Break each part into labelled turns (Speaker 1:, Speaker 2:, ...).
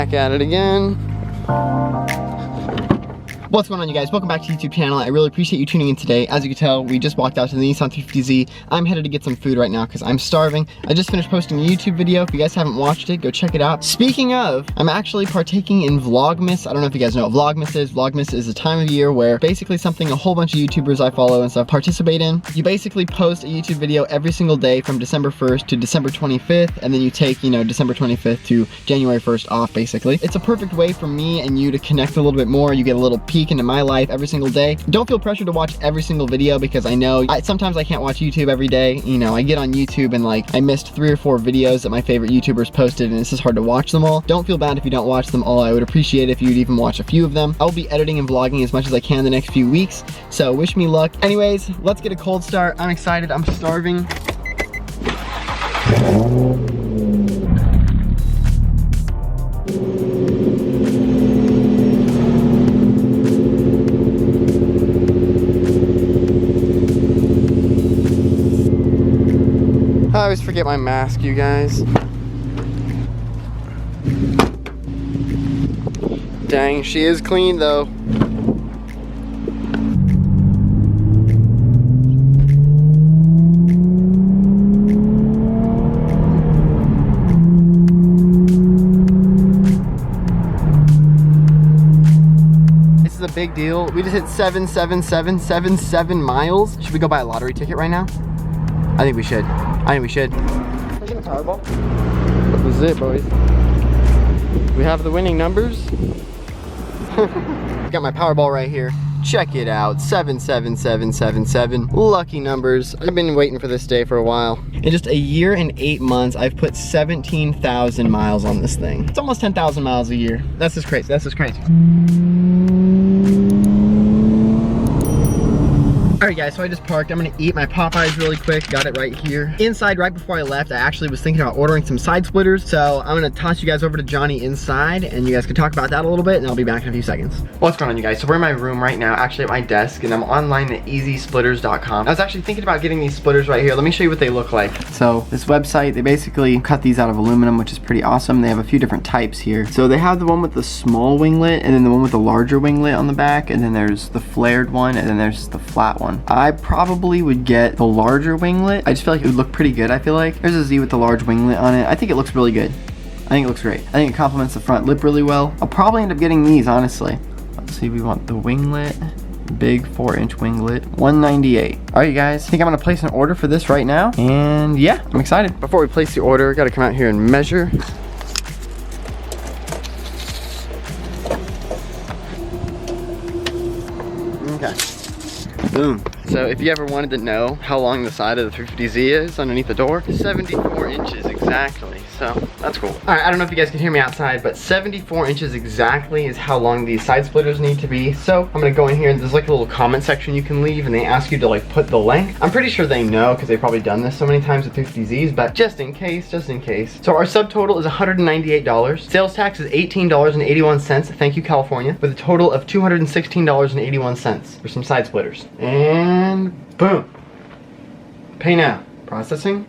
Speaker 1: Back at it again. What's going on, you guys? Welcome back to the YouTube channel. I really appreciate you tuning in today. As you can tell, we just walked out to the Nissan 350z. I'm headed to get some food right now because I'm starving. I just finished posting a YouTube video. If you guys haven't watched it, go check it out. Speaking of, I'm actually partaking in Vlogmas. I don't know if you guys know what Vlogmas is. Vlogmas is a time of year where basically something a whole bunch of YouTubers I follow and stuff participate in. You basically post a YouTube video every single day from December 1st to December 25th, and then you take, you know, December 25th to January 1st off, basically. It's a perfect way for me and you to connect a little bit more. You get a little peek into my life every single day. Don't feel pressure to watch every single video because I know sometimes I can't watch YouTube every day. You know, I get on YouTube and like I missed 3 or 4 videos that my favorite YouTubers posted and it's just hard to watch them all. Don't feel bad if you don't watch them all. I would appreciate it if you'd even watch a few of them. I'll be editing and vlogging as much as I can the next few weeks, so wish me luck. Anyways, let's get a cold start. I'm excited. I'm starving. I always forget my mask, you guys. Dang, she is clean though. This is a big deal. We just hit 77777 miles. Should we go buy a lottery ticket right now? I think we should. I think we should. Taking a Powerball. This is it, boys. We have the winning numbers. Got my Powerball right here. Check it out, 77777. Lucky numbers. I've been waiting for this day for a while. In just a year and 8 months, I've put 17,000 miles on this thing. It's almost 10,000 miles a year. That's just crazy. That's just crazy. Alright guys, so I just parked. I'm gonna eat my Popeyes really quick. Got it right here. Inside, right before I left, I actually was thinking about ordering some side splitters. So I'm gonna toss you guys over to Johnny inside and you guys can talk about that a little bit and I'll be back in a few seconds. What's going on, you guys? So we're in my room right now, actually at my desk, and I'm online at EzSplitters.com. I was actually thinking about getting these splitters right here. Let me show you what they look like. So this website, they basically cut these out of aluminum, which is pretty awesome. They have a few different types here. So they have the one with the small winglet and then the one with the larger winglet on the back, and then there's the flared one, and then there's the flat one. I probably would get the larger winglet. I just feel like it would look pretty good, I feel like. There's a Z with the large winglet on it. I think it looks really good. I think it looks great. I think it complements the front lip really well. I'll probably end up getting these, honestly. Let's see, we want the winglet. Big 4-inch winglet, $198. All right, you guys, I think I'm gonna place an order for this right now. And yeah, I'm excited. Before we place the order, gotta come out here and measure. Okay. Boom. So if you ever wanted to know how long the side of the 350z is underneath the door, 74 inches exactly. So that's cool. All right, I don't know if you guys can hear me outside, but 74 inches exactly is how long these side splitters need to be. So I'm gonna go in here and there's like a little comment section you can leave and they ask you to like put the length. I'm pretty sure they know because they've probably done this so many times with 350zs, but just in case, just in case. So our subtotal is $198. Sales tax is $18.81. Thank you, California, with a total of $216.81 for some side splitters. And boom. Pay now. Processing.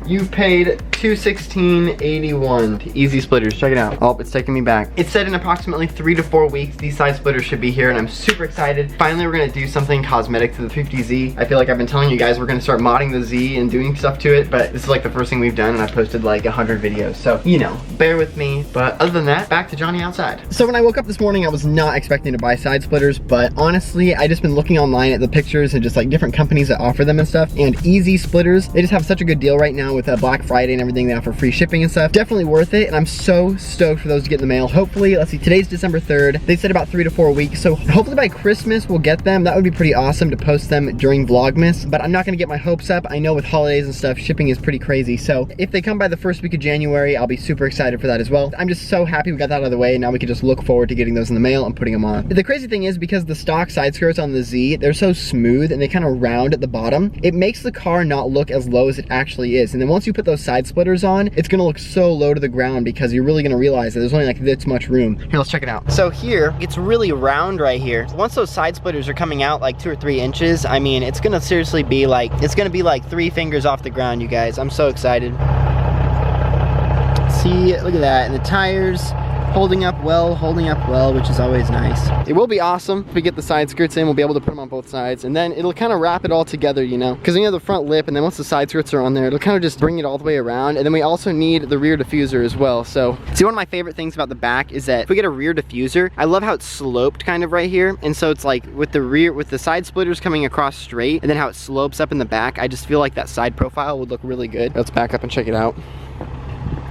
Speaker 1: You paid $216.81 to EzSplitters. Check it out. Oh, it's taking me back. It said in approximately 3 to 4 weeks, these side splitters should be here, and I'm super excited. Finally, we're gonna do something cosmetic to the 350z. I feel like I've been telling you guys we're gonna start modding the Z and doing stuff to it, but this is like the first thing we've done, and I posted like 100 videos. So, you know, bear with me. But other than that, back to Johnny outside. So when I woke up this morning, I was not expecting to buy side splitters, but honestly, I just been looking online at the pictures and just like different companies that offer them and stuff, and EzSplitters, they just have such a good deal right now with Black Friday and everything. They offer free shipping and stuff. Definitely worth it, and I'm so stoked for those to get in the mail. Hopefully, let's see, today's December 3rd. They said about 3 to 4 weeks, so hopefully by Christmas we'll get them. That would be pretty awesome to post them during Vlogmas, but I'm not gonna get my hopes up. I know with holidays and stuff, shipping is pretty crazy, so if they come by the first week of January, I'll be super excited for that as well. I'm just so happy we got that out of the way, and now we can just look forward to getting those in the mail and putting them on. The crazy thing is, because the stock side skirts on the Z, they're so smooth and they kind of round at the bottom, it makes the car not look as low as it actually is. And then once you put those side splitters on, it's gonna look so low to the ground because you're really gonna realize that there's only like this much room. Here, let's check it out. So here, it's really round right here. Once those side splitters are coming out like 2 or 3 inches, I mean, it's gonna seriously be like, it's gonna be like 3 fingers off the ground, you guys. I'm so excited. See, look at that. And the tires, holding up well, which is always nice. It will be awesome if we get the side skirts in. We'll be able to put them on both sides, and then it'll kind of wrap it all together, you know, because you have the front lip, and then once the side skirts are on there, it'll kind of just bring it all the way around. And then we also need the rear diffuser as well. So see, one of my favorite things about the back is that if we get a rear diffuser, I love how it's sloped kind of right here, and so it's like with the side splitters coming across straight, and then how it slopes up in the back, I just feel like that side profile would look really good. Let's back up and check it out.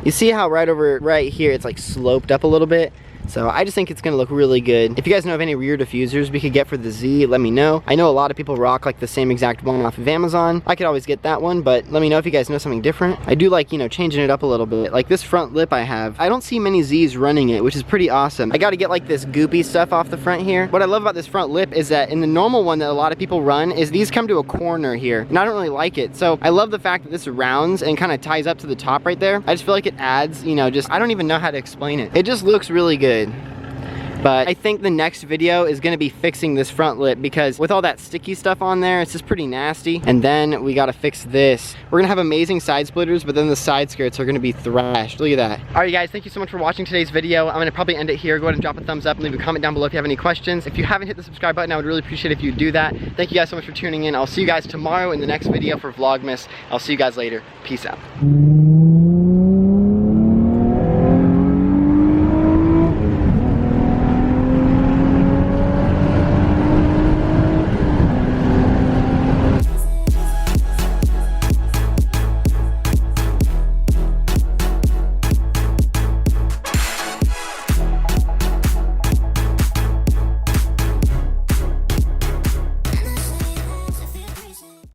Speaker 1: You see how right here it's like sloped up a little bit? So I just think it's gonna look really good. If you guys know of any rear diffusers we could get for the Z, let me know. I know a lot of people rock like the same exact one off of Amazon. I could always get that one, but let me know if you guys know something different. I do like, you know, changing it up a little bit. Like this front lip I have, I don't see many Z's running it, which is pretty awesome. I gotta get like this goopy stuff off the front here. What I love about this front lip is that in the normal one that a lot of people run is these come to a corner here, and I don't really like it. So I love the fact that this rounds and kind of ties up to the top right there. I just feel like it adds, you know, just, I don't even know how to explain it. It just looks really good. But I think the next video is gonna be fixing this front lip, because with all that sticky stuff on there, it's just pretty nasty. And then we gotta fix this. We're gonna have amazing side splitters, but then the side skirts are gonna be thrashed. Look at that. All right, guys, thank you so much for watching today's video. I'm gonna probably end it here. Go ahead and drop a thumbs up and leave a comment down below if you have any questions. If you haven't hit the subscribe button, I would really appreciate it if you do that. Thank you guys so much for tuning in. I'll see you guys tomorrow in the next video for Vlogmas. I'll see you guys later. Peace out.